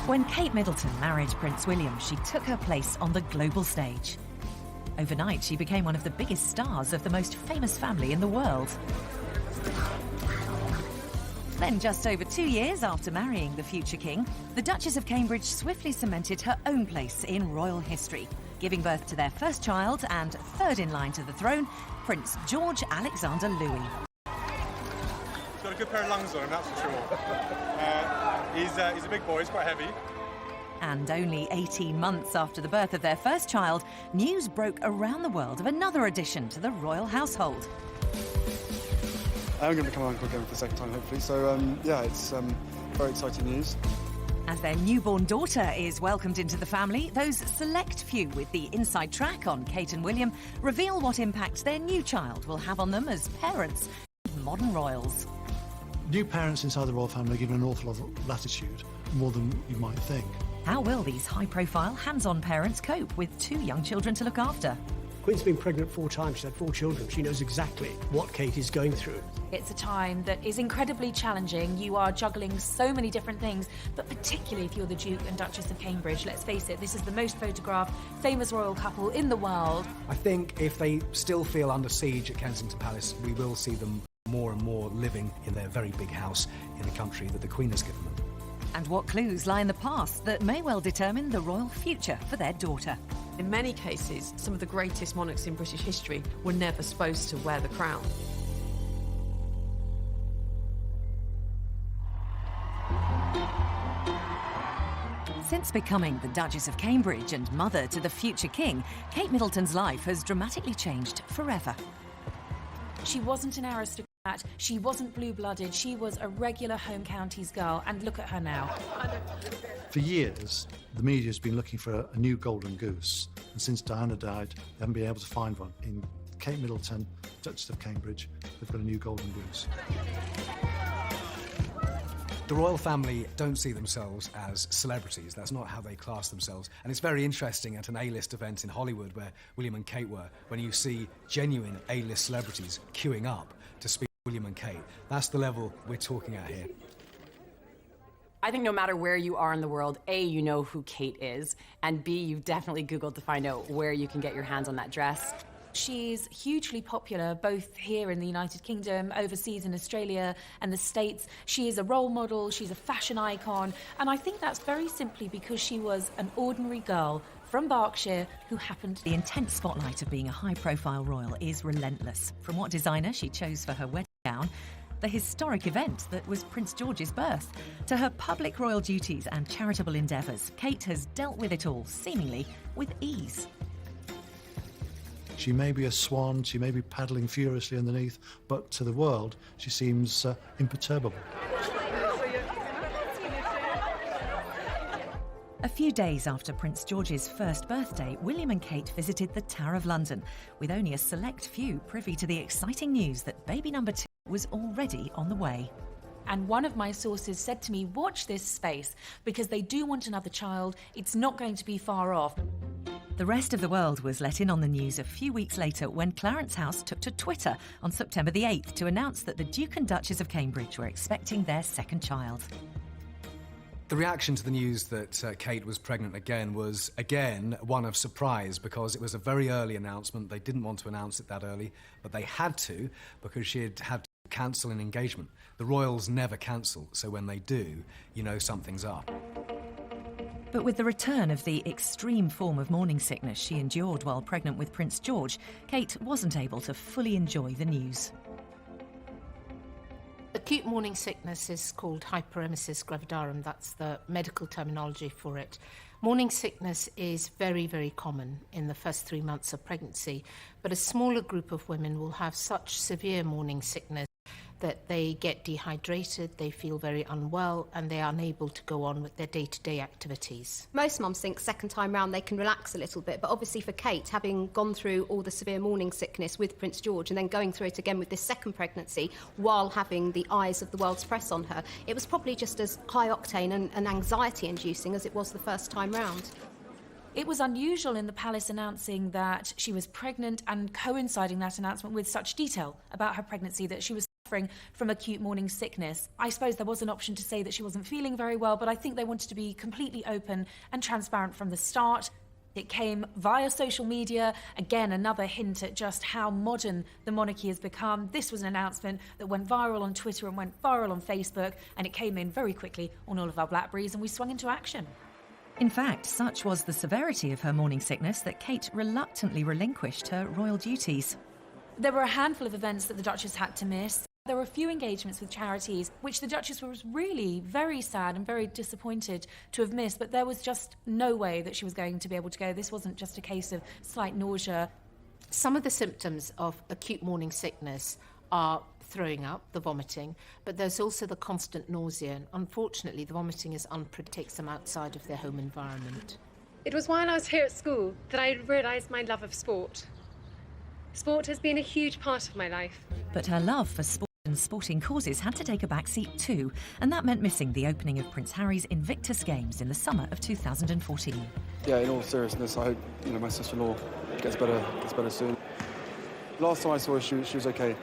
When Kate Middleton married Prince William, she took her place on the global stage. Overnight, she became one of the biggest stars of the most famous family in the world. Then, just over 2 years after marrying the future king, the Duchess of Cambridge swiftly cemented her own place in royal history, giving birth to their first child and third in line to the throne, Prince George Alexander Louis. He's got a good pair of lungs on him, that's for sure. He's a big boy, he's quite heavy. And only 18 months after the birth of their first child, news broke around the world of another addition to the royal household. I'm going to become uncle again for the second time, hopefully. So, yeah, it's very exciting news. As their newborn daughter is welcomed into the family, those select few with the inside track on Kate and William reveal what impact their new child will have on them as parents, modern royals. New parents inside the royal family are given an awful lot of latitude, more than you might think. How will these high-profile, hands-on parents cope with 2 young children to look after? Queen's been pregnant 4 times, she's had 4 children. She knows exactly what Kate is going through. It's a time that is incredibly challenging. You are juggling so many different things, but particularly if you're the Duke and Duchess of Cambridge. Let's face it, this is the most photographed, famous royal couple in the world. I think if they still feel under siege at Kensington Palace, we will see them more and more living in their very big house in the country that the Queen has given them. And what clues lie in the past that may well determine the royal future for their daughter? In many cases, some of the greatest monarchs in British history were never supposed to wear the crown. Since becoming the Duchess of Cambridge and mother to the future king, Kate Middleton's life has dramatically changed forever. She wasn't an aristocrat, she wasn't blue-blooded, she was a regular home counties girl, and look at her now. For years, the media's been looking for a new golden goose, and since Diana died, they haven't been able to find one. In Kate Middleton, Duchess of Cambridge, they've got a new golden goose. The royal family don't see themselves as celebrities. That's not how they class themselves. And it's very interesting at an A-list event in Hollywood where William and Kate were, when you see genuine A-list celebrities queuing up to speak to William and Kate. That's the level we're talking at here. I think no matter where you are in the world, A, you know who Kate is, and B, you've definitely Googled to find out where you can get your hands on that dress. She's hugely popular, both here in the United Kingdom, overseas in Australia and the States. She is a role model, she's a fashion icon, and I think that's very simply because she was an ordinary girl from Berkshire who happened... The intense spotlight of being a high-profile royal is relentless. From what designer she chose for her wedding gown, the historic event that was Prince George's birth, to her public royal duties and charitable endeavours, Kate has dealt with it all, seemingly with ease. She may be a swan, she may be paddling furiously underneath, but to the world, she seems imperturbable. A few days after Prince George's first birthday, William and Kate visited the Tower of London, with only a select few privy to the exciting news that baby number 2 was already on the way. And one of my sources said to me, watch this space, because they do want another child. It's not going to be far off. The rest of the world was let in on the news a few weeks later when Clarence House took to Twitter on September the 8th to announce that the Duke and Duchess of Cambridge were expecting their second child. The reaction to the news that Kate was pregnant again was, again, one of surprise, because it was a very early announcement. They didn't want to announce it that early, but they had to, because she had had to cancel an engagement. The royals never cancel, so when they do, you know something's up. But with the return of the extreme form of morning sickness she endured while pregnant with Prince George, Kate wasn't able to fully enjoy the news. Acute morning sickness is called hyperemesis gravidarum. That's the medical terminology for it. Morning sickness is very, very common in the first 3 months of pregnancy, but a smaller group of women will have such severe morning sickness that they get dehydrated, they feel very unwell, and they are unable to go on with their day-to-day activities. Most mums think second time round they can relax a little bit, but obviously for Kate, having gone through all the severe morning sickness with Prince George and then going through it again with this second pregnancy while having the eyes of the world's press on her, it was probably just as high-octane and anxiety-inducing as it was the first time round. It was unusual in the palace announcing that she was pregnant and coinciding that announcement with such detail about her pregnancy that she was suffering suffering from acute morning sickness. I suppose there was an option to say that she wasn't feeling very well, but I think they wanted to be completely open and transparent from the start. It came via social media, again another hint at just how modern the monarchy has become. This was an announcement that went viral on Twitter and went viral on Facebook, and it came in very quickly on all of our BlackBerries, and we swung into action. In fact, such was the severity of her morning sickness that Kate reluctantly relinquished her royal duties. There were a handful of events that the Duchess had to miss. There were a few engagements with charities, which the Duchess was really very sad and very disappointed to have missed, but there was just no way that she was going to be able to go. This wasn't just a case of slight nausea. Some of the symptoms of acute morning sickness are throwing up, the vomiting, but there's also the constant nausea, and unfortunately the vomiting takes them outside of their home environment. It was while I was here at school that I realised my love of sport. Sport has been a huge part of my life. But her love for sport and sporting causes had to take a backseat too, and that meant missing the opening of Prince Harry's Invictus Games in the summer of 2014. Yeah, in all seriousness, I hope my sister-in-law gets better soon. Last time I saw her, she was okay,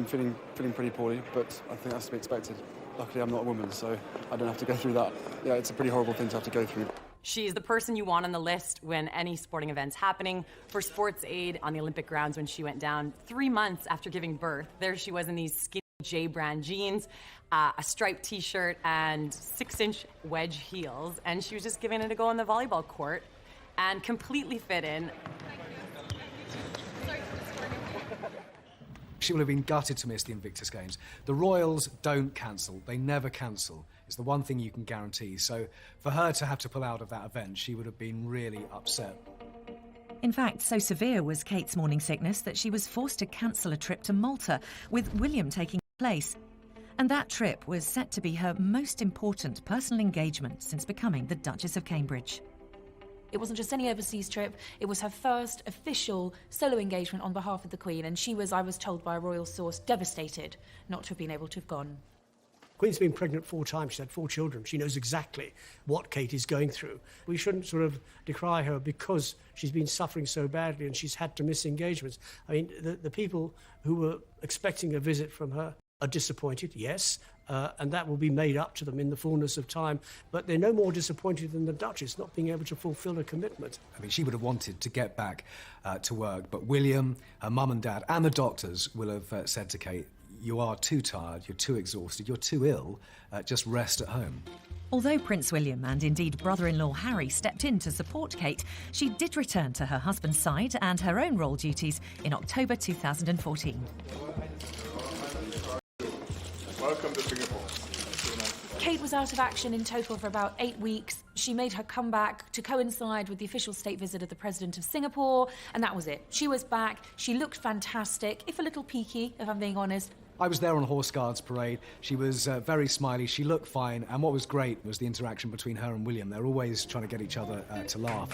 feeling pretty poorly, but I think that's to be expected. Luckily, I'm not a woman, so I don't have to go through that. Yeah, it's a pretty horrible thing to have to go through. She's the person you want on the list when any sporting event's happening. For sports aid on the Olympic grounds when she went down 3 months after giving birth, there she was in these skinny J-brand jeans, a striped t-shirt and 6-inch wedge heels, and she was just giving it a go on the volleyball court and completely fit in. She will have been gutted to miss the Invictus Games. The royals don't cancel. They never cancel. It's the one thing you can guarantee. So for her to have to pull out of that event, she would have been really upset. In fact, so severe was Kate's morning sickness that she was forced to cancel a trip to Malta, with William taking place. And that trip was set to be her most important personal engagement since becoming the Duchess of Cambridge. It wasn't just any overseas trip, it was her first official solo engagement on behalf of the Queen, and she was, I was told by a royal source, devastated not to have been able to have gone. Queen's been pregnant 4 times. She's had 4 children. She knows exactly what Kate is going through. We shouldn't sort of decry her because she's been suffering so badly and she's had to miss engagements. I mean, the people who were expecting a visit from her are disappointed, yes, and that will be made up to them in the fullness of time. But they're no more disappointed than the Duchess not being able to fulfil her commitment. I mean, she would have wanted to get back to work, but William, her mum and dad, and the doctors will have said to Kate, you are too tired, you're too exhausted, you're too ill, just rest at home. Although Prince William and indeed brother-in-law Harry stepped in to support Kate, she did return to her husband's side and her own royal duties in October 2014. Welcome to Singapore. Kate was out of action in total for about 8 weeks. She made her comeback to coincide with the official state visit of the President of Singapore, and that was it. She was back. She looked fantastic, if a little peaky, if I'm being honest. I was there on Horse Guards Parade. She was very smiley. She looked fine. And what was great was the interaction between her and William. They're always trying to get each other to laugh.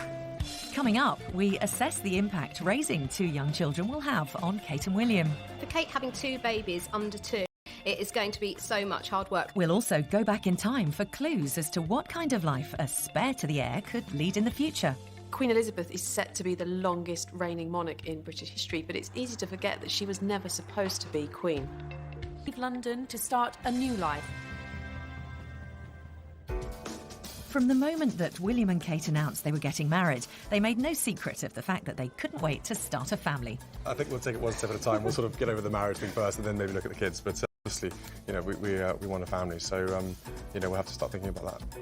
Coming up, we assess the impact raising 2 young children will have on Kate and William. For Kate having 2 babies under 2, it is going to be so much hard work. We'll also go back in time for clues as to what kind of life a spare to the heir could lead in the future. Queen Elizabeth is set to be the longest reigning monarch in British history, but it's easy to forget that she was never supposed to be Queen. Leave London to start a new life. From the moment that William and Kate announced they were getting married, they made no secret of the fact that they couldn't wait to start a family. I think we'll take it one step at a time. We'll sort of get over the marriage thing first and then maybe look at the kids. But obviously, we want a family, so we'll have to start thinking about that.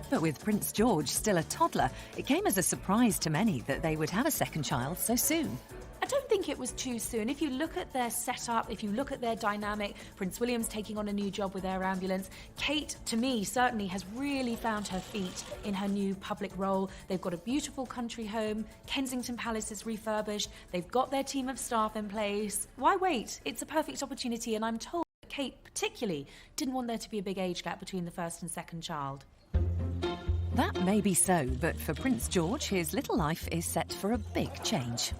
But with Prince George still a toddler, it came as a surprise to many that they would have a second child so soon. I don't think it was too soon. If you look at their setup, if you look at their dynamic, Prince William's taking on a new job with Air Ambulance. Kate, to me, certainly has really found her feet in her new public role. They've got a beautiful country home. Kensington Palace is refurbished. They've got their team of staff in place. Why wait? It's a perfect opportunity, and I'm told that Kate particularly didn't want there to be a big age gap between the first and second child. That may be so, but for Prince George, his little life is set for a big change.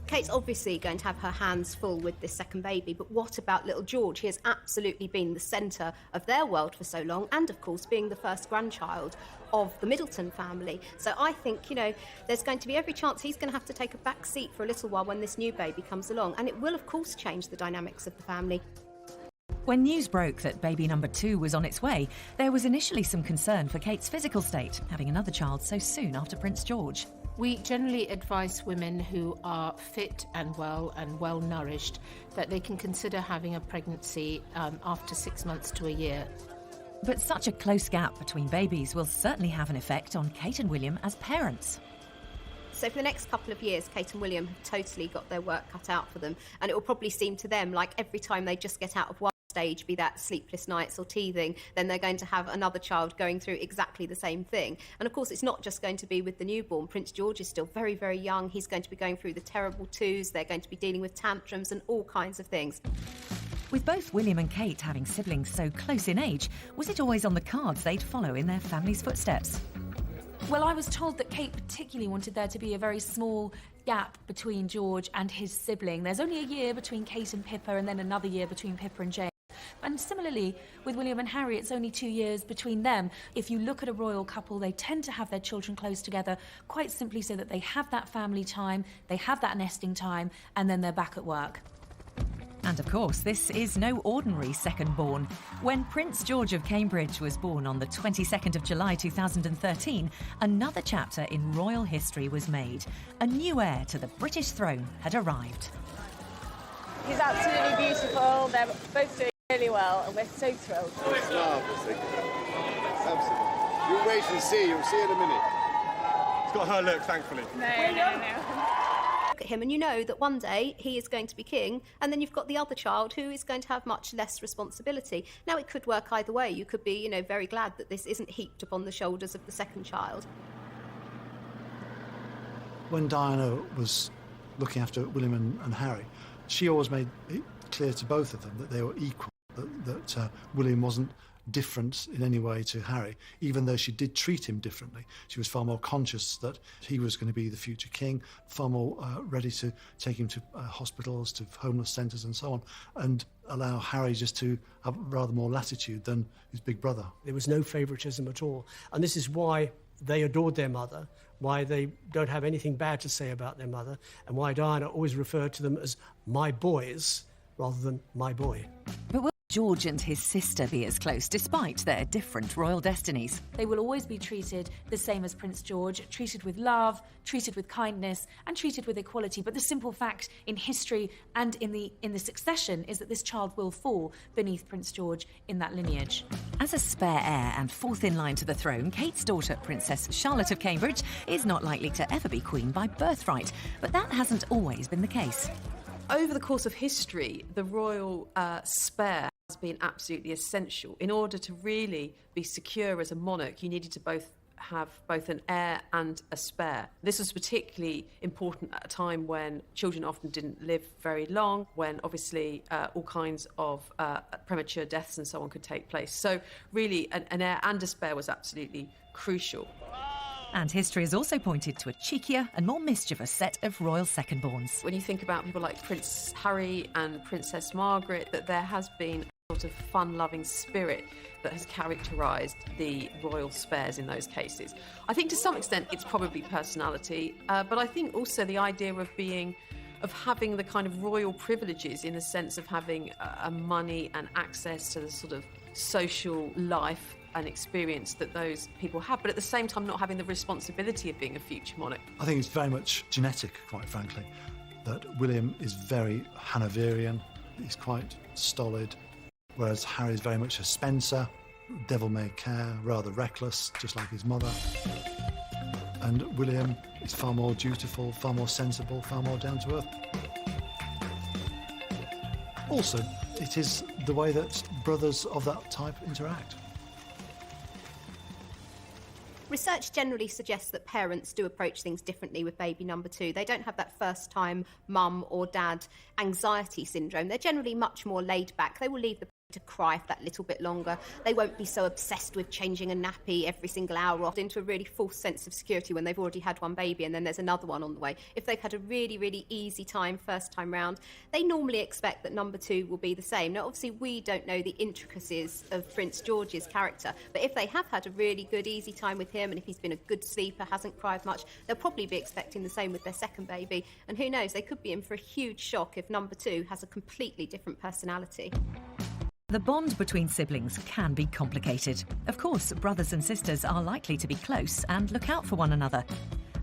Kate's obviously going to have her hands full with this second baby, but what about little George? He has absolutely been the centre of their world for so long, and of course being the first grandchild of the Middleton family. So I think, there's going to be every chance he's going to have to take a back seat for a little while when this new baby comes along, and it will of course change the dynamics of the family. When news broke that baby number 2 was on its way, there was initially some concern for Kate's physical state, having another child so soon after Prince George. We generally advise women who are fit and well nourished that they can consider having a pregnancy after 6 months to a year. But such a close gap between babies will certainly have an effect on Kate and William as parents. So for the next couple of years, Kate and William have totally got their work cut out for them, and it will probably seem to them like every time they just get out of one stage, be that sleepless nights or teething, then they're going to have another child going through exactly the same thing. And of course, it's not just going to be with the newborn. Prince George is still very, very young. He's going to be going through the terrible twos. They're going to be dealing with tantrums and all kinds of things. With both William and Kate having siblings so close in age, was it always on the cards they'd follow in their family's footsteps? Well, I was told that Kate particularly wanted there to be a very small gap between George and his sibling. There's only a year between Kate and Pippa, and then another year between Pippa and James. And similarly, with William and Harry, it's only 2 years between them. If you look at a royal couple, they tend to have their children close together, quite simply so that they have that family time, they have that nesting time, and then they're back at work. And of course, this is no ordinary second-born. When Prince George of Cambridge was born on the 22nd of July 2013, another chapter in royal history was made. A new heir to the British throne had arrived. He's absolutely beautiful. They're both doing really well, and we're so thrilled. Oh, it's marvellous. Absolutely. You'll wait and see. You'll see in a minute. It's got her look, thankfully. No. Look at him and you know that one day he is going to be king, and then you've got the other child who is going to have much less responsibility. Now, it could work either way. You could be, very glad that this isn't heaped upon the shoulders of the second child. When Diana was looking after William and Harry, she always made it clear to both of them that they were equal, that William wasn't different in any way to Harry, even though she did treat him differently. She was far more conscious that he was going to be the future king, far more ready to take him to hospitals, to homeless centres and so on, and allow Harry just to have rather more latitude than his big brother. There was no favouritism at all. And this is why they adored their mother, why they don't have anything bad to say about their mother, and why Diana always referred to them as my boys rather than my boy. But will George and his sister be as close despite their different royal destinies? They will always be treated the same as Prince George, treated with love, treated with kindness, and treated with equality. But the simple fact in history and in the succession is that this child will fall beneath Prince George in that lineage. As a spare heir and fourth in line to the throne, Kate's daughter, Princess Charlotte of Cambridge, is not likely to ever be queen by birthright. But that hasn't always been the case. Over the course of history, the royal spare has been absolutely essential. In order to really be secure as a monarch, you needed to have both an heir and a spare. This was particularly important at a time when children often didn't live very long, when obviously all kinds of premature deaths and so on could take place. So really, an heir and a spare was absolutely crucial. And history has also pointed to a cheekier and more mischievous set of royal second-borns. When you think about people like Prince Harry and Princess Margaret, that there has been a sort of fun-loving spirit that has characterised the royal spares in those cases. I think to some extent it's probably personality, but I think also the idea of having the kind of royal privileges in the sense of having money and access to the sort of social life and experience that those people have, but at the same time not having the responsibility of being a future monarch. I think it's very much genetic, quite frankly, that William is very Hanoverian, he's quite stolid, whereas Harry is very much a Spencer, devil-may-care, rather reckless, just like his mother. And William is far more dutiful, far more sensible, far more down-to-earth. Also, it is the way that brothers of that type interact. Research generally suggests that parents do approach things differently with baby number 2. They don't have that first-time mum or dad anxiety syndrome. They're generally much more laid back. They will leave the baby to cry for that little bit longer. They won't be so obsessed with changing a nappy every single hour, off into a really false sense of security when they've already had one baby and then there's another one on the way. If they've had a really, really easy time first time round, they normally expect that number 2 will be the same. Now, obviously, we don't know the intricacies of Prince George's character, but if they have had a really good, easy time with him, and if he's been a good sleeper, hasn't cried much, they'll probably be expecting the same with their second baby. And who knows, they could be in for a huge shock if number 2 has a completely different personality. The bond between siblings can be complicated. Of course, brothers and sisters are likely to be close and look out for one another.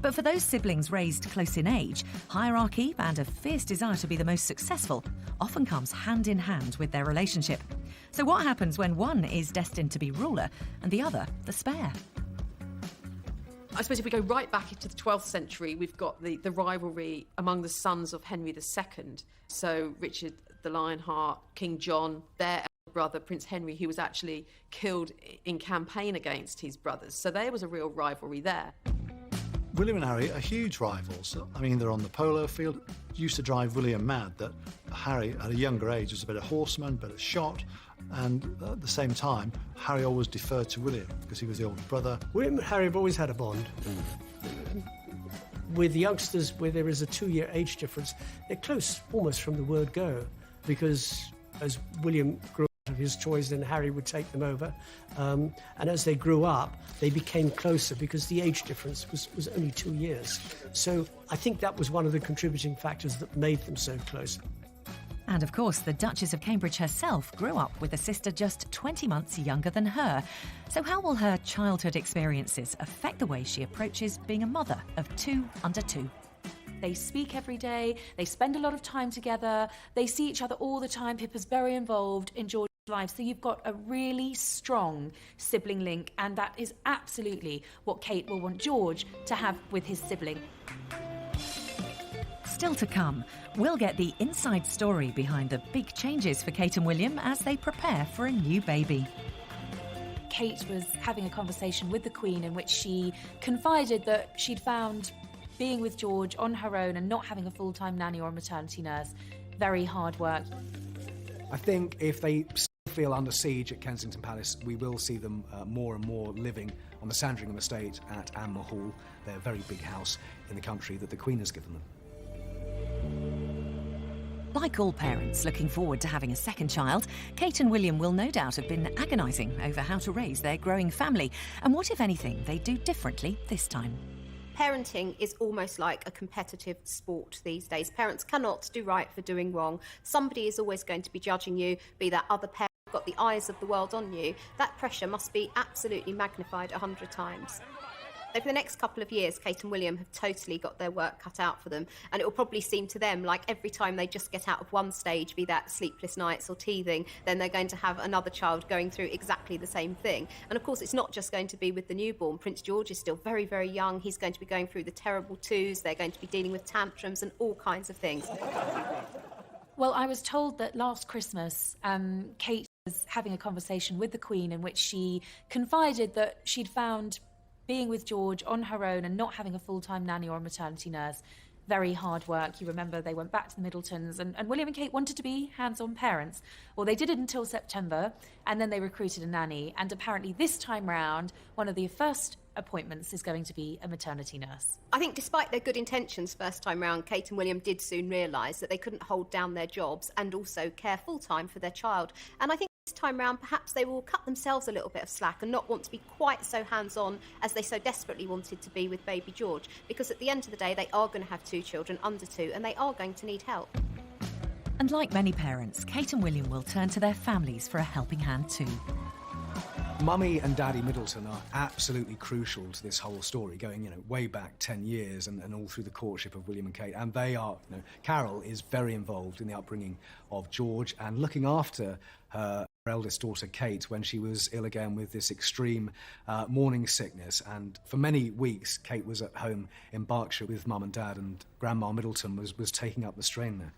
But for those siblings raised close in age, hierarchy and a fierce desire to be the most successful often comes hand in hand with their relationship. So what happens when one is destined to be ruler and the other the spare? I suppose if we go right back into the 12th century, we've got the rivalry among the sons of Henry II. So Richard the Lionheart, King John, their elder brother, Prince Henry, who was actually killed in campaign against his brothers. So there was a real rivalry there. William and Harry are huge rivals. I mean, they're on the polo field. It used to drive William mad that Harry, at a younger age, was a better horseman, better shot, and at the same time, Harry always deferred to William because he was the older brother. William and Harry have always had a bond. With the youngsters, where there is a 2-year age difference, they're close almost from the word go, because as William grew out of his toys, then Harry would take them over. And as they grew up, they became closer because the age difference was only 2 years. So I think that was one of the contributing factors that made them so close. And of course, the Duchess of Cambridge herself grew up with a sister just 20 months younger than her. So how will her childhood experiences affect the way she approaches being a mother of 2 under 2? They speak every day, they spend a lot of time together, they see each other all the time. Pippa's very involved in George's life, so you've got a really strong sibling link, and that is absolutely what Kate will want George to have with his sibling. Still to come, we'll get the inside story behind the big changes for Kate and William as they prepare for a new baby. Kate was having a conversation with the Queen in which she confided that she'd found being with George on her own and not having a full-time nanny or a maternity nurse very hard work. I think if they still feel under siege at Kensington Palace, we will see them more and more living on the Sandringham estate at Anmer Hall, their very big house in the country that the Queen has given them. Like all parents looking forward to having a second child, Kate and William will no doubt have been agonising over how to raise their growing family and what, if anything, they do differently this time. Parenting is almost like a competitive sport these days. Parents cannot do right for doing wrong. Somebody is always going to be judging you, be that other parent, got the eyes of the world on you. That pressure must be absolutely magnified 100 times. Over the next couple of years, Kate and William have totally got their work cut out for them, and it will probably seem to them like every time they just get out of one stage, be that sleepless nights or teething, then they're going to have another child going through exactly the same thing. And of course, it's not just going to be with the newborn. Prince George is still very, very young. He's going to be going through the terrible twos. They're going to be dealing with tantrums and all kinds of things. Well, I was told that last Christmas, Kate was having a conversation with the Queen in which she confided that she'd found being with George on her own and not having a full-time nanny or a maternity nurse very hard work. You remember they went back to the Middletons, and William and Kate wanted to be hands-on parents. Well, they did it until September, and then they recruited a nanny, and apparently this time round, one of the first appointments is going to be a maternity nurse. I think despite their good intentions first time round, Kate and William did soon realise that they couldn't hold down their jobs and also care full-time for their child. And I think this time round, perhaps they will cut themselves a little bit of slack and not want to be quite so hands-on as they so desperately wanted to be with baby George, because at the end of the day, they are going to have 2 children under 2, and they are going to need help. And like many parents, Kate and William will turn to their families for a helping hand too. Mummy and Daddy Middleton are absolutely crucial to this whole story, going, way back 10 years and all through the courtship of William and Kate. And they are, Carol is very involved in the upbringing of George and looking after her eldest daughter, Kate, when she was ill again with this extreme morning sickness. And for many weeks, Kate was at home in Berkshire with Mum and Dad, and Grandma Middleton was taking up the strain there.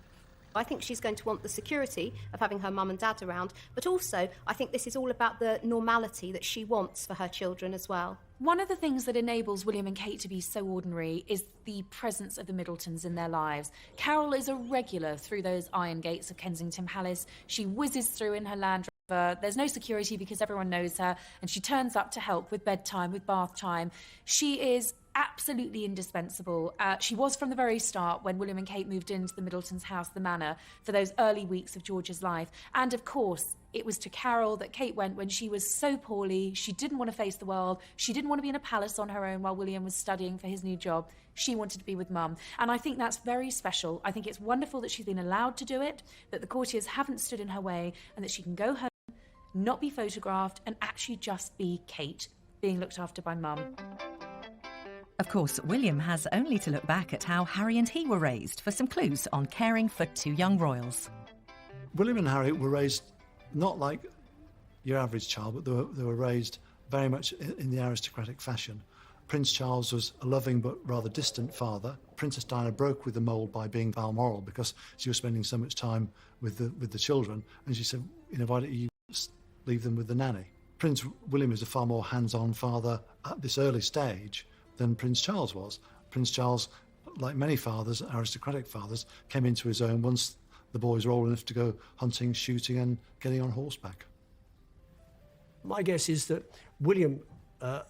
I think she's going to want the security of having her mum and dad around, but also I think this is all about the normality that she wants for her children as well. One of the things that enables William and Kate to be so ordinary is the presence of the Middletons in their lives. Carol is a regular through those iron gates of Kensington Palace. She whizzes through in her Land Rover. There's no security because everyone knows her, and she turns up to help with bedtime, with bath time. She is absolutely indispensable. She was from the very start when William and Kate moved into the Middletons' house, the Manor, for those early weeks of George's life. And of course, it was to Carol that Kate went when she was so poorly. She didn't want to face the world. She didn't want to be in a palace on her own while William was studying for his new job. She wanted to be with Mum. And I think that's very special. I think it's wonderful that she's been allowed to do it, that the courtiers haven't stood in her way, and that she can go home not be photographed, and actually just be Kate, being looked after by Mum. Of course, William has only to look back at how Harry and he were raised for some clues on caring for two young royals. William and Harry were raised not like your average child, but they were raised very much in the aristocratic fashion. Prince Charles was a loving but rather distant father. Princess Diana broke with the mould by being Balmoral because she was spending so much time with the children, and she said, why don't you leave them with the nanny? Prince William is a far more hands-on father at this early stage than Prince Charles was. Prince Charles, like many fathers, aristocratic fathers, came into his own once the boys were old enough to go hunting, shooting and getting on horseback. My guess is that William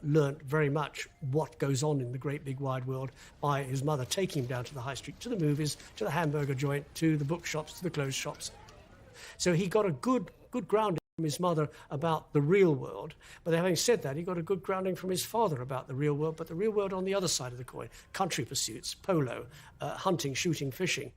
learnt very much what goes on in the great big wide world by his mother taking him down to the high street, to the movies, to the hamburger joint, to the bookshops, to the clothes shops. So he got a good grounding from his mother about the real world. But having said that, he got a good grounding from his father about the real world, but the real world on the other side of the coin. Country pursuits, polo, hunting, shooting, fishing.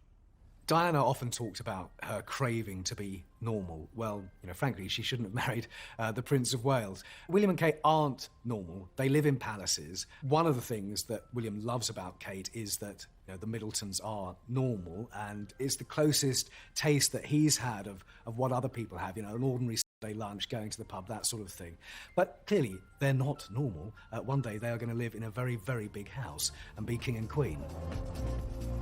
Diana often talked about her craving to be normal. Well, frankly, she shouldn't have married the Prince of Wales. William and Kate aren't normal. They live in palaces. One of the things that William loves about Kate is that the Middletons are normal, and it's the closest taste that he's had of what other people have, an ordinary Sunday lunch, going to the pub, that sort of thing. But clearly, they're not normal. One day they are going to live in a very, very big house and be king and queen.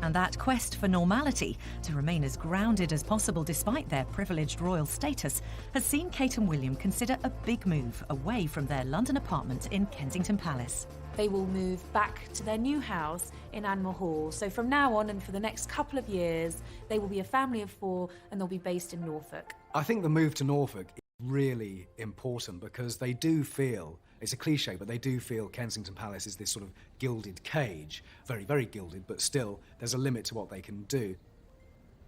And that quest for normality, to remain as grounded as possible despite their privileged royal status, has seen Kate and William consider a big move away from their London apartment in Kensington Palace. They will move back to their new house in Anmore Hall. So from now on and for the next couple of years, they will be a family of 4 and they'll be based in Norfolk. I think the move to Norfolk is really important because they do feel, it's a cliche, but they do feel Kensington Palace is this sort of gilded cage. Very, very gilded, but still, there's a limit to what they can do.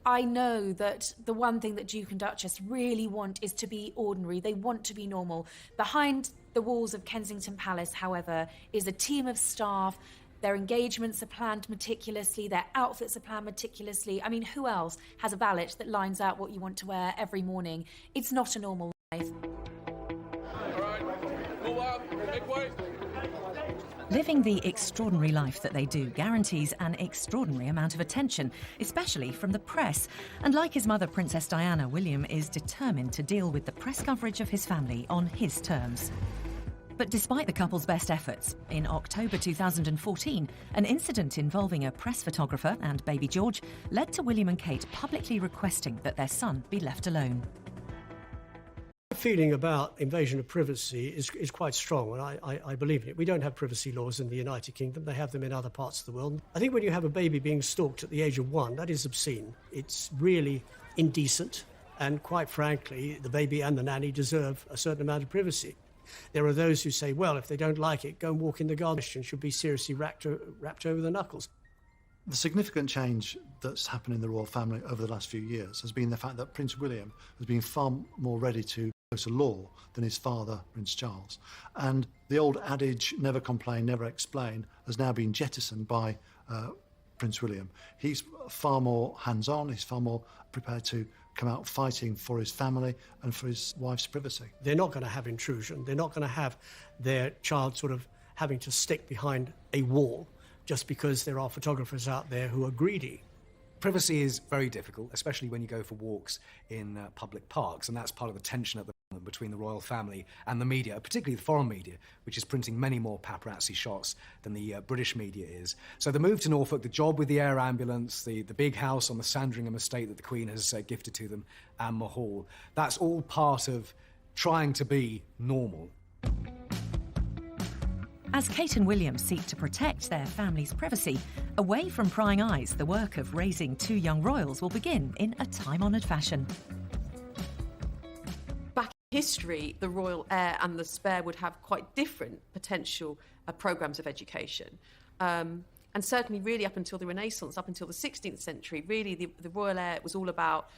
I know that the one thing that Duke and Duchess really want is to be ordinary. They want to be normal. Behind the walls of Kensington Palace, however, is a team of staff. Their engagements are planned meticulously. Their outfits are planned meticulously. I mean, who else has a valet that lines out what you want to wear every morning? It's not a normal life. All right, move up, make way. Living the extraordinary life that they do guarantees an extraordinary amount of attention, especially from the press. And like his mother, Princess Diana, William is determined to deal with the press coverage of his family on his terms. But despite the couple's best efforts, in October 2014, an incident involving a press photographer and baby George led to William and Kate publicly requesting that their son be left alone. The feeling about invasion of privacy is quite strong, and I believe in it. We don't have privacy laws in the United Kingdom. They have them in other parts of the world. I think when you have a baby being stalked at the age of 1, that is obscene. It's really indecent, and quite frankly, the baby and the nanny deserve a certain amount of privacy. There are those who say, well, if they don't like it, go and walk in the garden and should be seriously wrapped over the knuckles. The significant change that's happened in the royal family over the last few years has been the fact that Prince William has been far more ready to go to law than his father, Prince Charles. And the old adage, never complain, never explain, has now been jettisoned by Prince William. He's far more hands-on, he's far more prepared to come out fighting for his family and for his wife's privacy. They're not going to have intrusion. They're not going to have their child sort of having to stick behind a wall just because there are photographers out there who are greedy. Privacy is very difficult, especially when you go for walks in public parks, and that's part of the tension at the moment between the royal family and the media, particularly the foreign media, which is printing many more paparazzi shots than the British media is. So the move to Norfolk, the job with the air ambulance, the big house on the Sandringham estate that the Queen has gifted to them, Anmore Hall, that's all part of trying to be normal. As Kate and William seek to protect their family's privacy, away from prying eyes, the work of raising 2 young royals will begin in a time-honoured fashion. Back in history, the royal heir and the spare would have quite different potential programmes of education. And certainly really up until the Renaissance, up until the 16th century, really the royal heir was all about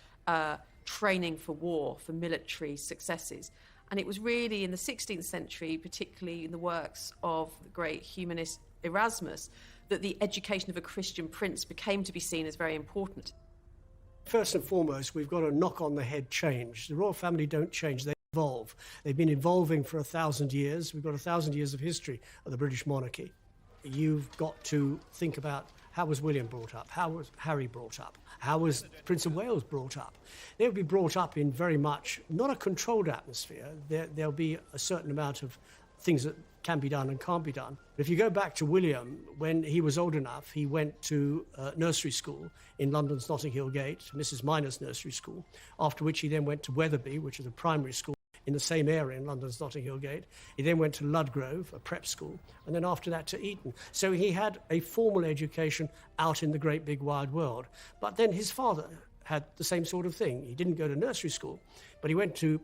training for war, for military successes. And it was really in the 16th century, particularly in the works of the great humanist Erasmus, that the education of a Christian prince became to be seen as very important. First and foremost, we've got a knock-on-the-head change. The royal family don't change. They evolve. They've been evolving for 1,000 years. We've got 1,000 years of history of the British monarchy. You've got to think about how was William brought up, how was Harry brought up, how was Prince of Wales brought up. They'll be brought up in very much, not a controlled atmosphere. There'll be a certain amount of things that can be done and can't be done. If you go back to William, when he was old enough, he went to nursery school in London's Notting Hill Gate, Mrs. Minor's nursery school, after which he then went to Wetherby, which is a primary school in the same area in London's Notting Hill Gate. He then went to Ludgrove, a prep school, and then after that to Eton. So he had a formal education out in the great big wide world. But then his father had the same sort of thing. He didn't go to nursery school, but he went to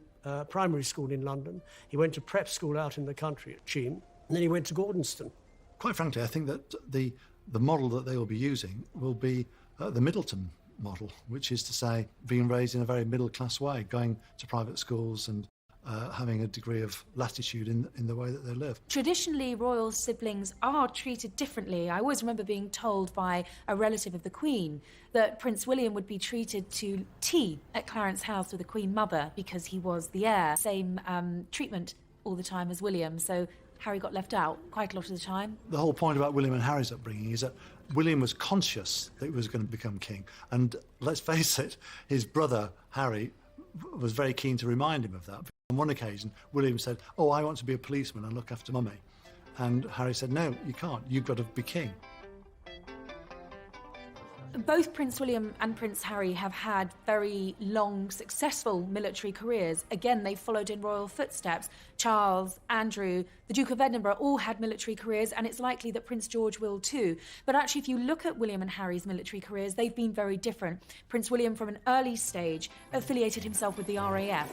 primary school in London. He went to prep school out in the country at Cheam, and then he went to Gordonston. Quite frankly, I think that the model that they will be using will be the Middleton model, which is to say being raised in a very middle-class way, going to private schools and having a degree of latitude in the way that they live. Traditionally, royal siblings are treated differently. I always remember being told by a relative of the Queen that Prince William would be treated to tea at Clarence House with the Queen Mother because he was the heir. Same treatment all the time as William, so Harry got left out quite a lot of the time. The whole point about William and Harry's upbringing is that William was conscious that he was going to become king, and let's face it, his brother Harry was very keen to remind him of that. On one occasion, William said, "Oh, I want to be a policeman and look after Mummy." And Harry said, "No, you can't. You've got to be king." Both Prince William and Prince Harry have had very long, successful military careers. Again, they followed in royal footsteps. Charles, Andrew, the Duke of Edinburgh all had military careers, and it's likely that Prince George will too. But actually, if you look at William and Harry's military careers, they've been very different. Prince William, from an early stage, affiliated himself with the RAF.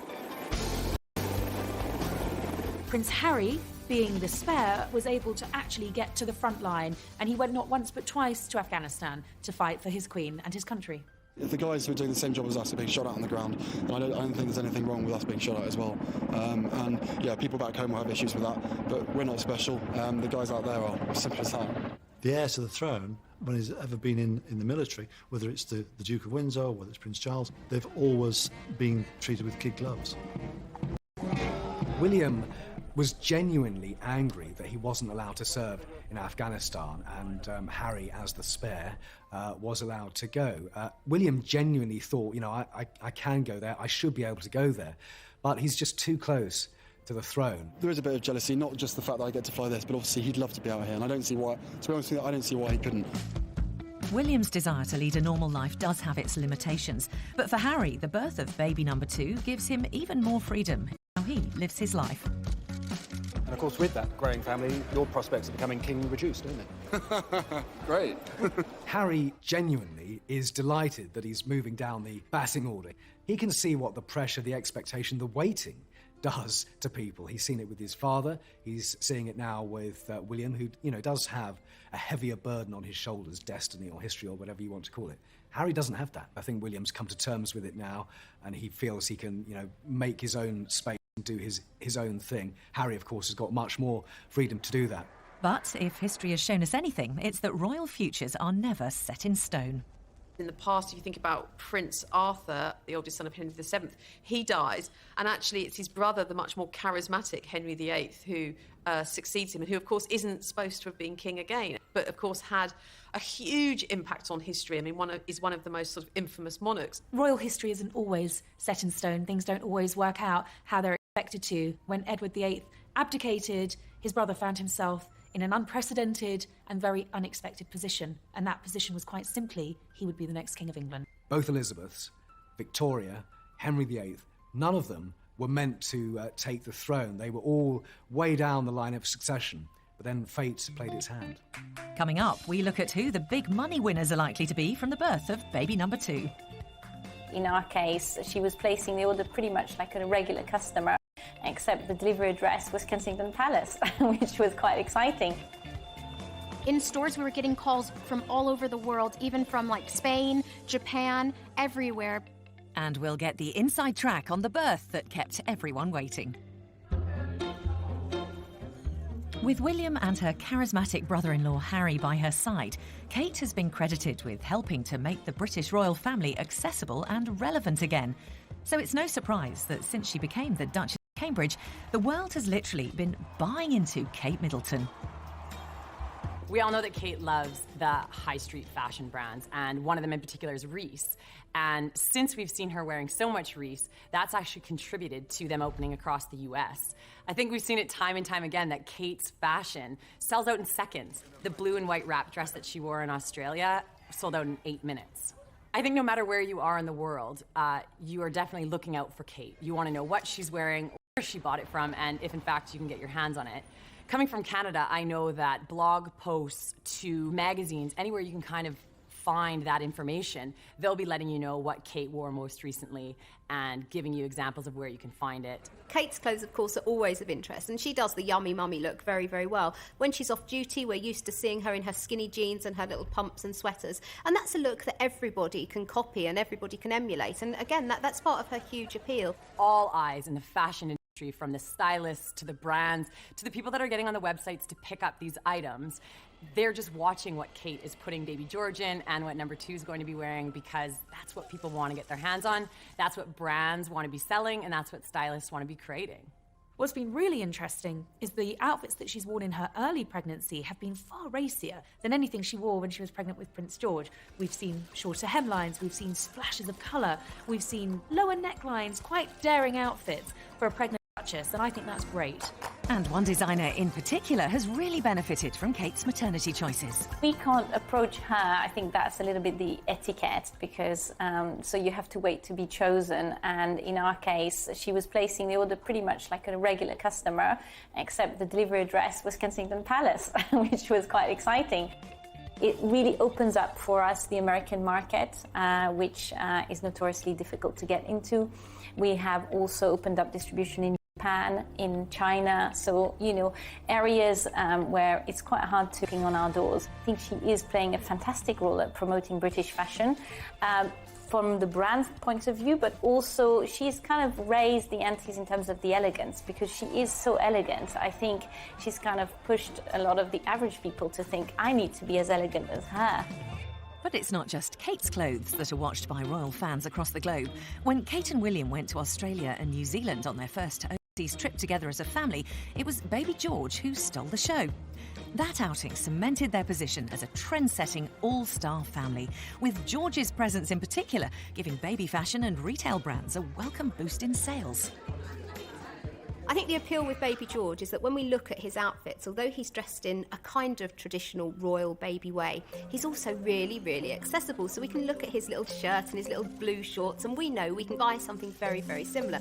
Prince Harry, being the spare, was able to actually get to the front line, and he went not once but twice to Afghanistan to fight for his queen and his country. If the guys who are doing the same job as us are being shot at on the ground, then I don't think there's anything wrong with us being shot at as well. And yeah, people back home will have issues with that, but we're not special. The guys out there are, as simple as that. The heir to the throne, when he's ever been in the military, whether it's the Duke of Windsor, whether it's Prince Charles, they've always been treated with kid gloves. William was genuinely angry that he wasn't allowed to serve in Afghanistan, and Harry, as the spare, was allowed to go. William genuinely thought, you know, I can go there, I should be able to go there, but he's just too close to the throne. There is a bit of jealousy, not just the fact that I get to fly this, but obviously he'd love to be out here, and I don't see why, to be honest with you, I don't see why he couldn't. William's desire to lead a normal life does have its limitations, but for Harry, the birth of baby number 2 gives him even more freedom in how he lives his life. And of course, with that growing family, your prospects of becoming king reduce, don't they? Great. Harry genuinely is delighted that he's moving down the batting order. He can see what the pressure, the expectation, the waiting does to people. He's seen it with his father. He's seeing it now with William, who, you know, does have a heavier burden on his shoulders, destiny or history or whatever you want to call it. Harry doesn't have that. I think William's come to terms with it now, and he feels he can, you know, make his own space and do his own thing. Harry, of course, has got much more freedom to do that. But if history has shown us anything, it's that royal futures are never set in stone. In the past, if you think about Prince Arthur, the oldest son of Henry VII, he dies, and actually it's his brother, the much more charismatic Henry VIII, who succeeds him, and who, of course, isn't supposed to have been king again, but, of course, had a huge impact on history. I mean, is one of the most sort of infamous monarchs. Royal history isn't always set in stone. Things don't always work out how they're expected to. When Edward VIII abdicated, his brother found himself in an unprecedented and very unexpected position, and that position was quite simply he would be the next King of England. Both Elizabeths, Victoria, Henry VIII, none of them were meant to take the throne. They were all way down the line of succession, but then fate played its hand. Coming up, we look at who the big money winners are likely to be from the birth of baby number 2. In our case, she was placing the order pretty much like a regular customer, except the delivery address was Kensington Palace, which was quite exciting. In stores, we were getting calls from all over the world, even from like Spain, Japan, everywhere. And we'll get the inside track on the birth that kept everyone waiting. With William and her charismatic brother-in-law Harry by her side, Kate has been credited with helping to make the British royal family accessible and relevant again. So it's no surprise that since she became the Duchess Cambridge, the world has literally been buying into Kate Middleton. We all know that Kate loves the high street fashion brands, and one of them in particular is Reiss. And since we've seen her wearing so much Reiss, that's actually contributed to them opening across the US. I think we've seen it time and time again that Kate's fashion sells out in seconds. The blue and white wrap dress that she wore in Australia sold out in 8 minutes. I think no matter where you are in the world, you are definitely looking out for Kate. You want to know what she's wearing, where she bought it from, and if in fact you can get your hands on it. Coming from Canada, I know that blog posts to magazines, anywhere you can kind of find that information, they'll be letting you know what Kate wore most recently and giving you examples of where you can find it. Kate's clothes, of course, are always of interest, and she does the yummy mummy look very, very well. When she's off duty, we're used to seeing her in her skinny jeans and her little pumps and sweaters, and that's a look that everybody can copy and everybody can emulate, and again, that's part of her huge appeal. All eyes in the fashion industry, from the stylists to the brands to the people that are getting on the websites to pick up these items, they're just watching what Kate is putting baby George in and what number 2 is going to be wearing, because that's what people want to get their hands on, that's what brands want to be selling, and that's what stylists want to be creating. What's been really interesting is the outfits that she's worn in her early pregnancy have been far racier than anything she wore when she was pregnant with Prince George. We've seen shorter hemlines, we've seen splashes of colour, we've seen lower necklines, quite daring outfits for a pregnant Duchess, and I think that's great. And one designer in particular has really benefited from Kate's maternity choices. We can't approach her. I think that's a little bit the etiquette, because so you have to wait to be chosen, and in our case she was placing the order pretty much like a regular customer, except the delivery address was Kensington Palace, which was quite exciting. It really opens up for us the American market, which is notoriously difficult to get into. We have also opened up distribution in Japan, in China, so, you know, areas where it's quite hard to knock on our doors. I think she is playing a fantastic role at promoting British fashion from the brand point of view, but also she's kind of raised the antes in terms of the elegance, because she is so elegant. I think she's kind of pushed a lot of the average people to think, I need to be as elegant as her. But it's not just Kate's clothes that are watched by royal fans across the globe. When Kate and William went to Australia and New Zealand on their first overseas trip together as a family, it was baby George who stole the show. That outing cemented their position as a trend-setting all-star family, with George's presence in particular giving baby fashion and retail brands a welcome boost in sales. I think the appeal with baby George is that when we look at his outfits, although he's dressed in a kind of traditional royal baby way, he's also really, really accessible. So we can look at his little shirt and his little blue shorts, and we know we can buy something very, very similar.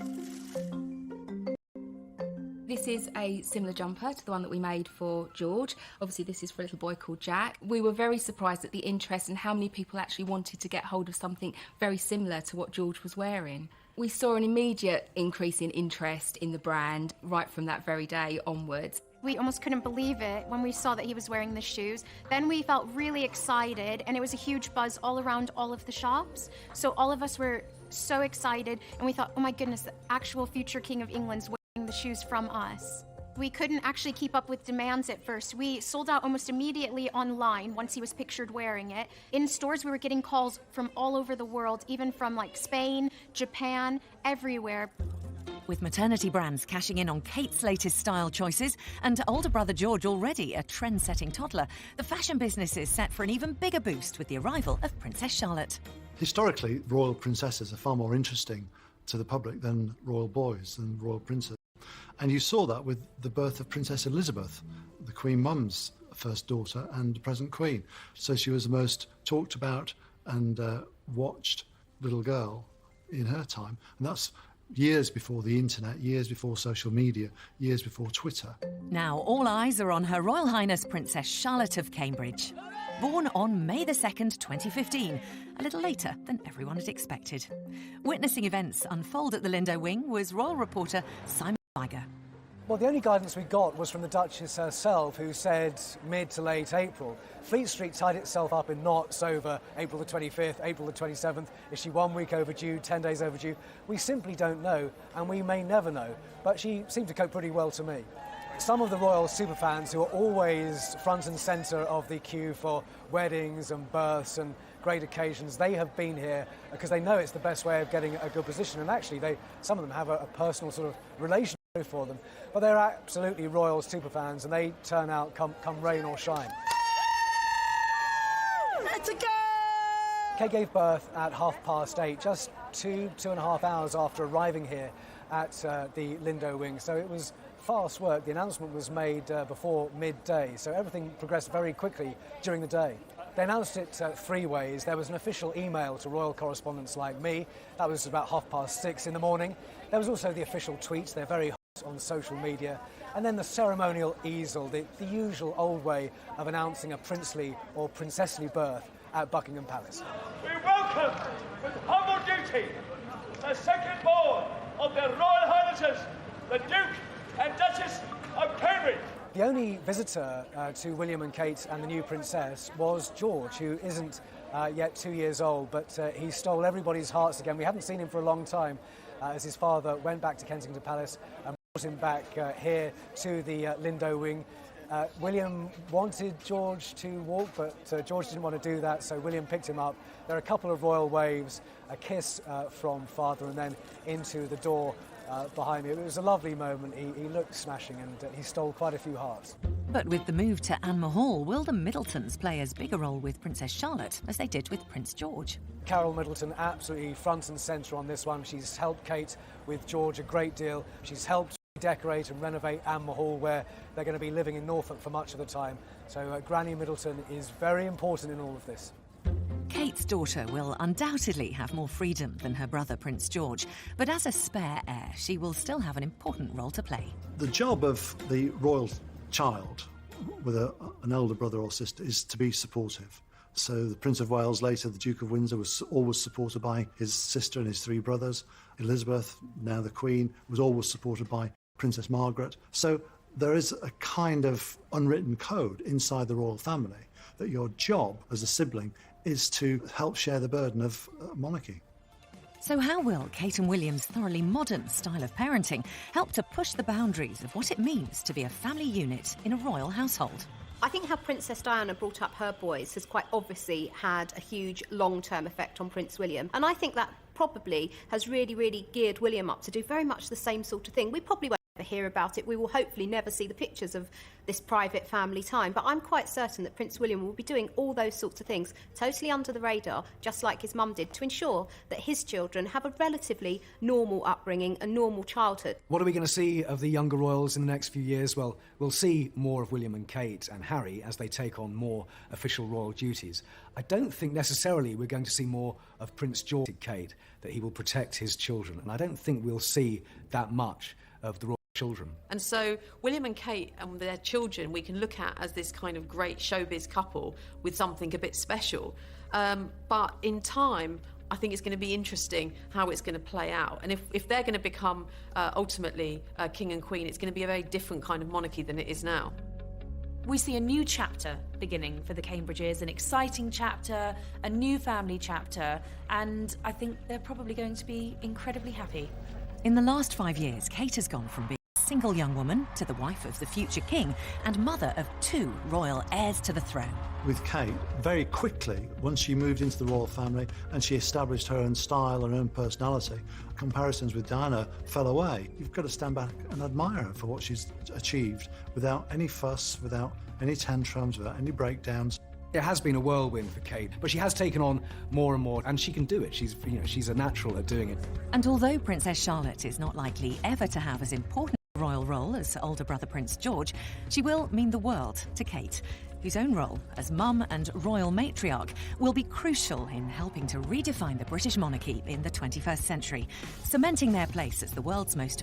This is a similar jumper to the one that we made for George. Obviously, this is for a little boy called Jack. We were very surprised at the interest and how many people actually wanted to get hold of something very similar to what George was wearing. We saw an immediate increase in interest in the brand right from that very day onwards. We almost couldn't believe it when we saw that he was wearing the shoes. Then we felt really excited, and it was a huge buzz all around all of the shops. So all of us were so excited, and we thought, oh my goodness, the actual future King of England's wearing the shoes from us. We couldn't actually keep up with demands at first. We sold out almost immediately online once he was pictured wearing it. In stores, we were getting calls from all over the world, even from like Spain, Japan, everywhere. With maternity brands cashing in on Kate's latest style choices and older brother George already a trend-setting toddler, the fashion business is set for an even bigger boost with the arrival of Princess Charlotte. Historically, royal princesses are far more interesting to the public than royal boys, than royal princes. And you saw that with the birth of Princess Elizabeth, the Queen Mum's first daughter and present Queen. So she was the most talked about and watched little girl in her time. And that's years before the internet, years before social media, years before Twitter. Now all eyes are on Her Royal Highness Princess Charlotte of Cambridge. Born on May the 2nd, 2015, a little later than everyone had expected. Witnessing events unfold at the Lindo Wing was royal reporter Simon Weiger. Well, the only guidance we got was from the Duchess herself, who said mid to late April. Fleet Street tied itself up in knots over April the 25th, April the 27th. Is she 1 week overdue, 10 days overdue? We simply don't know, and we may never know. But she seemed to cope pretty well to me. Some of the royal superfans who are always front and centre of the queue for weddings and births and great occasions, they have been here because they know it's the best way of getting a good position. And actually, some of them have a personal sort of relation for them. But they're absolutely royal superfans, and they turn out come rain or shine. It's a go! Kate gave birth at 8:30, just 2.5 hours after arriving here at the Lindo wing. So it was fast work. The announcement was made before midday, so everything progressed very quickly during the day. They announced it 3 ways. There was an official email to royal correspondents like me. That was about 6:30 in the morning. There was also the official tweets. They're very hot on social media. And then the ceremonial easel, the usual old way of announcing a princely or princessly birth at Buckingham Palace. We welcome with humble duty the second born of their Royal Highnesses, the Duke and Duchess of Cambridge. The only visitor to William and Kate and the new princess was George, who isn't yet 2 years old, but he stole everybody's hearts again. We haven't seen him for a long time as his father went back to Kensington Palace and brought him back here to the Lindo wing. William wanted George to walk, but George didn't want to do that, so William picked him up. There are a couple of royal waves, a kiss from father, and then into the door behind me. It was a lovely moment. He looked smashing, and he stole quite a few hearts. But with the move to Anne Hall, will the Middletons play as big a role with Princess Charlotte as they did with Prince George? Carol Middleton absolutely front and centre on this one. She's helped Kate with George a great deal. She's helped decorate and renovate Anne Hall, where they're going to be living in Norfolk for much of the time. So Granny Middleton is very important in all of this. Kate's daughter will undoubtedly have more freedom than her brother Prince George, but as a spare heir, she will still have an important role to play. The job of the royal child with an elder brother or sister is to be supportive. So the Prince of Wales, later the Duke of Windsor, was always supported by his sister and his 3 brothers. Elizabeth, now the Queen, was always supported by Princess Margaret. So there is a kind of unwritten code inside the royal family that your job as a sibling is to help share the burden of monarchy. So how will Kate and William's thoroughly modern style of parenting help to push the boundaries of what it means to be a family unit in a royal household? I think how Princess Diana brought up her boys has quite obviously had a huge long-term effect on Prince William. And I think that probably has really geared William up to do very much the same sort of thing. We probably won't ever hear about it. We will hopefully never see the pictures of this private family time. But I'm quite certain that Prince William will be doing all those sorts of things totally under the radar, just like his mum did, to ensure that his children have a relatively normal upbringing, a normal childhood. What are we going to see of the younger royals in the next few years? Well, we'll see more of William and Kate and Harry as they take on more official royal duties. I don't think necessarily we're going to see more of Prince George and Kate, that he will protect his children. And I don't think we'll see that much of the royal children. And so William and Kate and their children we can look at as this kind of great showbiz couple with something a bit special. But in time, I think it's going to be interesting how it's going to play out. And if they're going to become ultimately king and queen, it's going to be a very different kind of monarchy than it is now. We see a new chapter beginning for the Cambridges, an exciting chapter, a new family chapter, and I think they're probably going to be incredibly happy. In the last 5 years, Kate has gone from being a single young woman to the wife of the future king and mother of 2 royal heirs to the throne. With Kate, very quickly, once she moved into the royal family and she established her own style and her own personality, comparisons with Diana fell away. You've got to stand back and admire her for what she's achieved without any fuss, without any tantrums, without any breakdowns. It has been a whirlwind for Kate, but she has taken on more and more, and she can do it. She's a natural at doing it. And although Princess Charlotte is not likely ever to have as important a royal role as older brother Prince George, she will mean the world to Kate, whose own role as mum and royal matriarch will be crucial in helping to redefine the British monarchy in the 21st century, cementing their place as the world's most